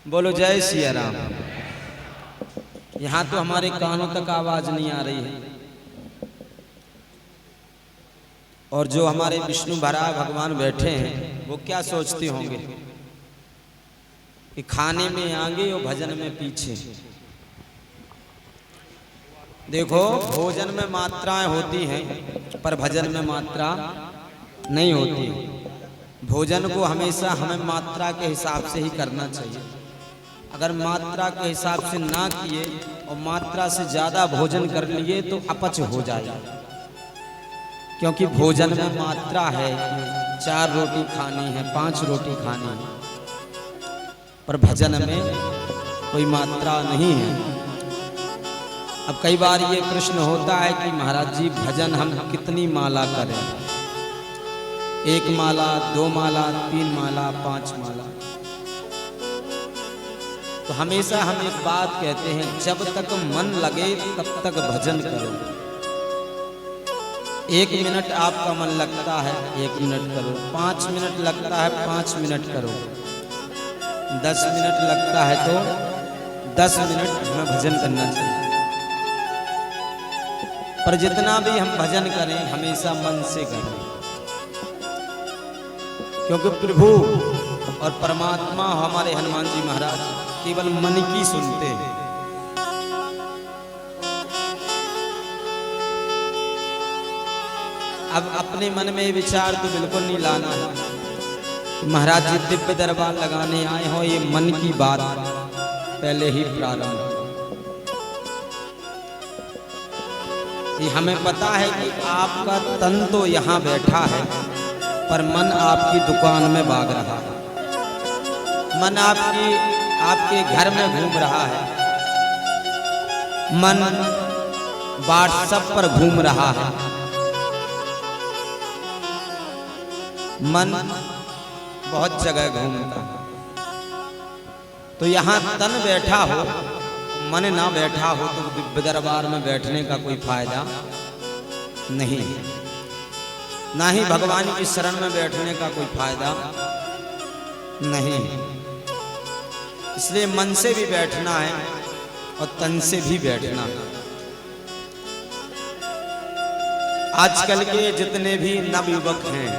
बोलो जय सिया राम। यहाँ तो हमारे कानों तक आवाज नहीं आ रही है। और जो हमारे विष्णु भरा भगवान बैठे हैं वो क्या सोचते होंगे कि खाने में आगे और भजन में पीछे। देखो, भोजन में मात्राएं होती हैं पर भजन में मात्रा नहीं होती। भोजन को हमेशा हमें मात्रा के हिसाब से ही करना चाहिए। अगर मात्रा के हिसाब से ना किए और मात्रा से ज्यादा भोजन कर लिए तो अपच हो जाएगा। क्योंकि भोजन में मात्रा है, 4 रोटी खानी है, 5 रोटी खानी है, पर भजन में कोई मात्रा नहीं है। अब कई बार ये प्रश्न होता है कि महाराज जी भजन हम कितनी माला करें? 1 माला, 2 माला, 3 माला, 5 माला। तो हमेशा हम एक बात कहते हैं, जब तक मन लगे तब तक भजन करो। 1 मिनट आपका मन लगता है 1 मिनट करो, 5 मिनट लगता है 5 मिनट करो, 10 मिनट लगता है तो 10 मिनट हमें भजन करना चाहिए। पर जितना भी हम भजन करें हमेशा मन से करें, क्योंकि प्रभु और परमात्मा हमारे हनुमान जी महाराज केवल मन की सुनते हैं। अब अपने मन में विचार तो बिल्कुल नहीं लाना है। महाराज जी दिव्य दरबार लगाने आए हो, ये मन की बात पहले ही प्रारंभ। ये हमें पता है कि आपका तन तो यहाँ बैठा है पर मन आपकी दुकान में भाग रहा है, मन आपके घर में घूम रहा है, मन व्हाट्सएप पर घूम रहा है, मन बहुत जगह घूमता है। तो यहाँ तन बैठा हो, मन ना बैठा हो तो दिव्य दरबार में बैठने का कोई फायदा नहीं, ना ही भगवान की शरण में बैठने का कोई फायदा नहीं। इसलिए मन से भी बैठना है और तन से भी बैठना है। आजकल के जितने भी नवयुवक हैं,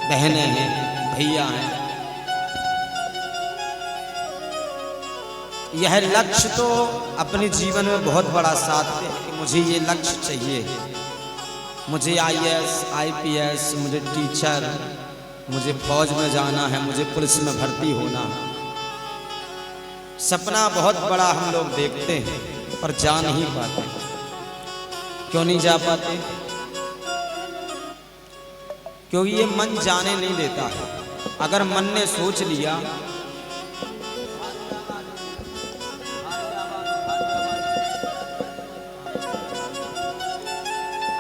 बहनें हैं, भैया हैं, यह लक्ष्य तो अपने जीवन में बहुत बड़ा साथ है कि मुझे ये लक्ष्य चाहिए, मुझे IAS, IPS, मुझे टीचर, मुझे फौज में जाना है, मुझे पुलिस में भर्ती होना है। सपना बहुत बड़ा हम लोग देखते हैं पर जा नहीं पाते। क्यों नहीं जा पाते? क्योंकि ये मन जाने नहीं देता है। अगर मन ने सोच लिया,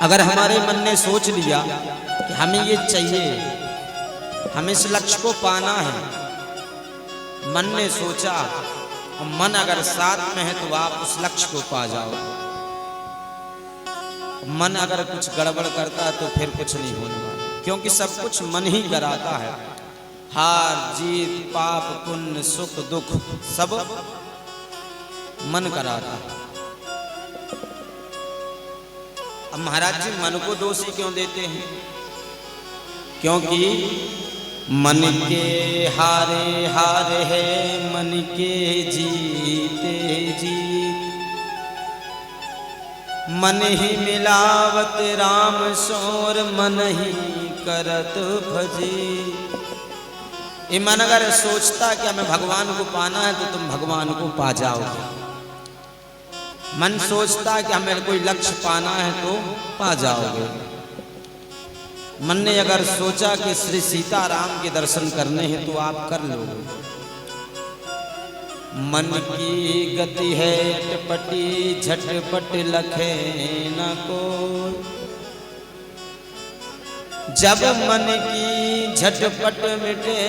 अगर हमारे मन ने सोच लिया कि हमें ये चाहिए, हमें इस लक्ष्य को पाना है, मन ने सोचा और मन अगर साथ में है तो आप उस लक्ष्य को पा जाओ। मन अगर कुछ गड़बड़ करता है तो फिर कुछ नहीं होने वाला, क्योंकि सब कुछ मन ही कराता है। हार जीत, पाप पुण्य, सुख दुख सब मन कराता है। अब महाराज जी मन को दोषी क्यों देते हैं? क्योंकि मन के हारे हार है, मन के जीते जीत, मन ही मिलावत राम सोर, मन ही करत भजी। ये मन अगर सोचता कि हमें भगवान को पाना है तो तुम भगवान को पा जाओगे। मन सोचता कि हमें कोई लक्ष्य पाना है तो पा जाओगे। मन ने अगर सोचा कि श्री सीताराम के दर्शन करने हैं तो आप कर लोगे। मन की गति है अटपटी, झटपट लखे न को। जब मन की झटपट मिटे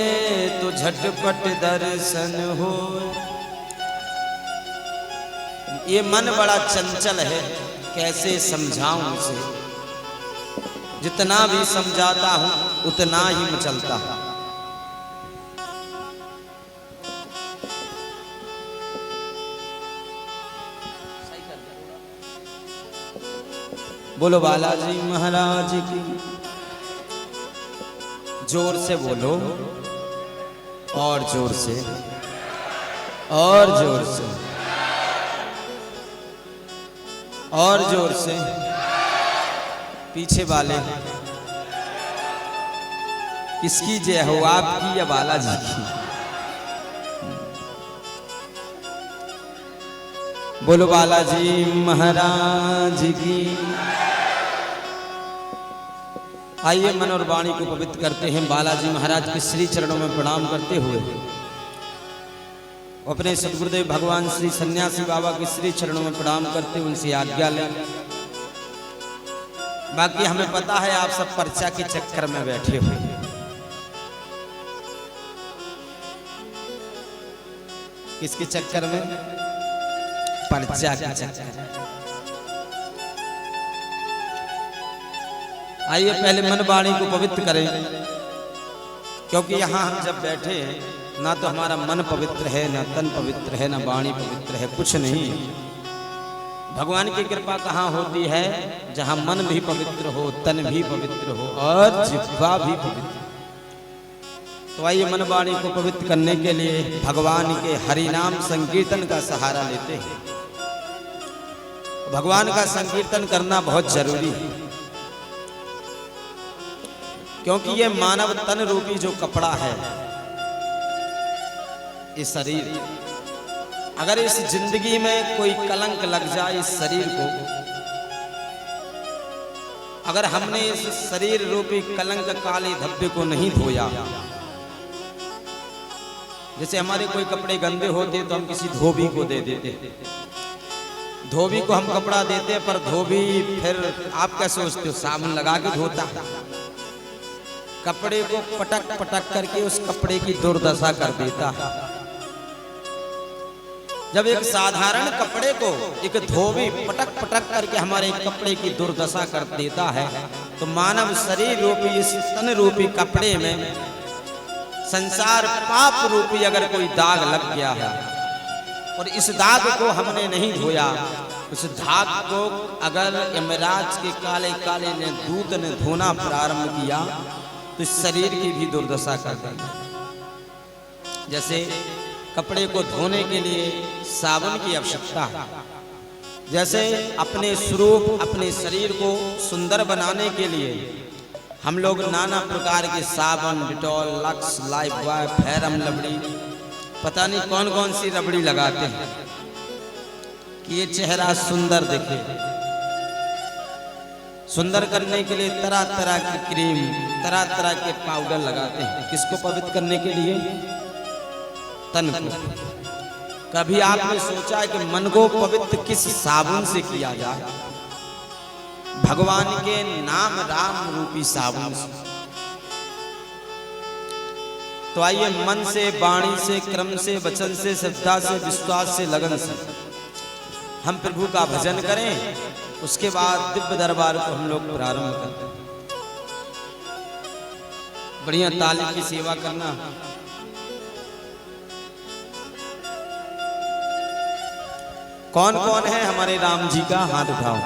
तो झटपट दर्शन हो। ये मन बड़ा चंचल है, कैसे समझाऊं उसे? जितना भी समझाता हूं उतना ही मचलता है। बोलो बालाजी महाराज की। जोर से बोलो, और जोर से, और जोर से, और जोर से। पीछे वाले किसकी जय हो, आपकी या बालाजी की? बोलो बालाजी महाराज की। आइए मन और वाणी को पवित्र करते हैं बालाजी महाराज के श्री चरणों में प्रणाम करते हुए अपने सदगुरुदेव भगवान श्री सन्यासी बाबा के श्री चरणों में प्रणाम करते हुए उनसे आज्ञा लें। बाकी हमें पता है आप सब पर्चा के चक्कर में बैठे हुए। किसके चक्कर में? पर्चा के चक्कर। आइए पहले मन वाणी को पवित्र करें, क्योंकि यहाँ हम जब बैठे हैं ना तो हमारा मन पवित्र है, ना तन पवित्र है, ना वाणी पवित्र है, कुछ नहीं। भगवान की कृपा कहाँ होती है? जहाँ मन भी पवित्र हो, तन भी पवित्र हो और जिह्वा भी पवित्र। तो आइए मन वाणी को पवित्र करने के लिए भगवान के हरि नाम संकीर्तन का सहारा लेते हैं। भगवान का संकीर्तन करना बहुत जरूरी है, क्योंकि ये मानव तन रूपी जो कपड़ा है, ये शरीर, अगर इस जिंदगी में कोई कलंक लग जाए इस शरीर को, अगर हमने इस शरीर रूपी कलंक काले धब्बे को नहीं धोया, जैसे हमारे कोई कपड़े गंदे होते तो हम किसी धोबी को दे देते, धोबी को हम कपड़ा देते, पर धोबी फिर आप क्या सोचते हो, साबुन लगा के धोता, कपड़े को पटक पटक करके उस कपड़े की दुर्दशा कर देता है। जब एक साधारण कपड़े को एक धोबी पटक पटक करके हमारे कपड़े की दुर्दशा कर देता है, तो मानव शरीर रूपी इस तन रूपी कपड़े में संसार पाप रूपी अगर कोई दाग लग गया है और इस दाग को हमने नहीं धोया, उस दाग को अगर यमराज के काले काले ने दूत ने धोना प्रारंभ किया तो इस शरीर की भी दुर्दशा कर देगा। जैसे कपड़े को धोने के लिए साबुन की आवश्यकता है, जैसे अपने स्वरूप अपने शरीर को सुंदर बनाने के लिए हम लोग नाना प्रकार के साबुन, Dettol, lux, Lifebuoy, ferrum lovely, पता नहीं कौन कौन सी रबड़ी लगाते हैं कि ये चेहरा सुंदर दिखे। सुंदर करने के लिए तरह तरह की क्रीम, तरह तरह के पाउडर लगाते हैं। किसको पवित्र करने के लिए? तन को। कभी आपने सोचा है कि मन को पवित्र किस साबुन से किया जाए? भगवान के नाम राम रूपी साबुन से। तो आइए मन से, वाणी से, क्रम से, वचन से, श्रद्धा से, विश्वास से, लगन से हम प्रभु का भजन करें। उसके बाद दिव्य दरबार को हम लोग प्रारंभ करें। बढ़िया ताली की सेवा करना। कौन कौन है हमारे राम जी का? हाथ उठाओ।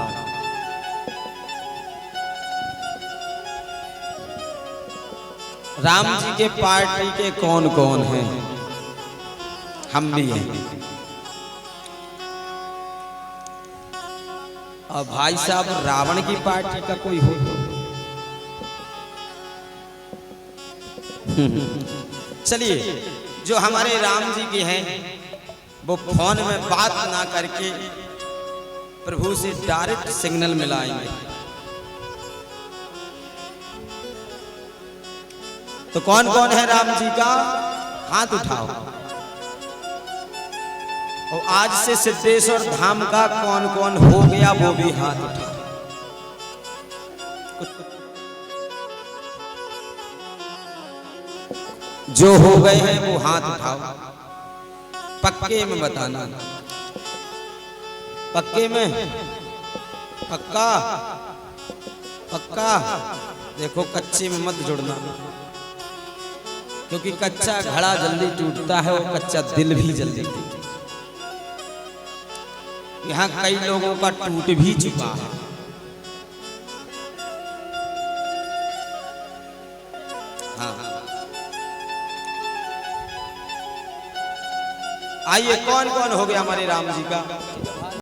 राम जी के पार्टी के कौन कौन हैं? हम भी हैं। और भाई साहब रावण की पार्टी का कोई हो तो चलिए, जो हमारे राम जी के हैं वो फोन में बात ना करके प्रभु से डायरेक्ट सिग्नल मिलाएंगे। तो कौन कौन है राम जी का? हाथ उठाओ। और आज से सिद्धेश्वर धाम का कौन कौन हो गया वो भी हाथ उठाओ। जो हो गए हैं वो हाथ उठाओ। पक्के में बताना। पक्के में? पक्का? पक्का? देखो कच्चे में मत जुड़ना, क्योंकि कच्चा घड़ा जल्दी टूटता है और कच्चा दिल भी जल्दी टूटता है। यहाँ कई लोगों का टूट भी चुका है। हाँ आइए, कौन कौन हो गया हमारे राम जी का?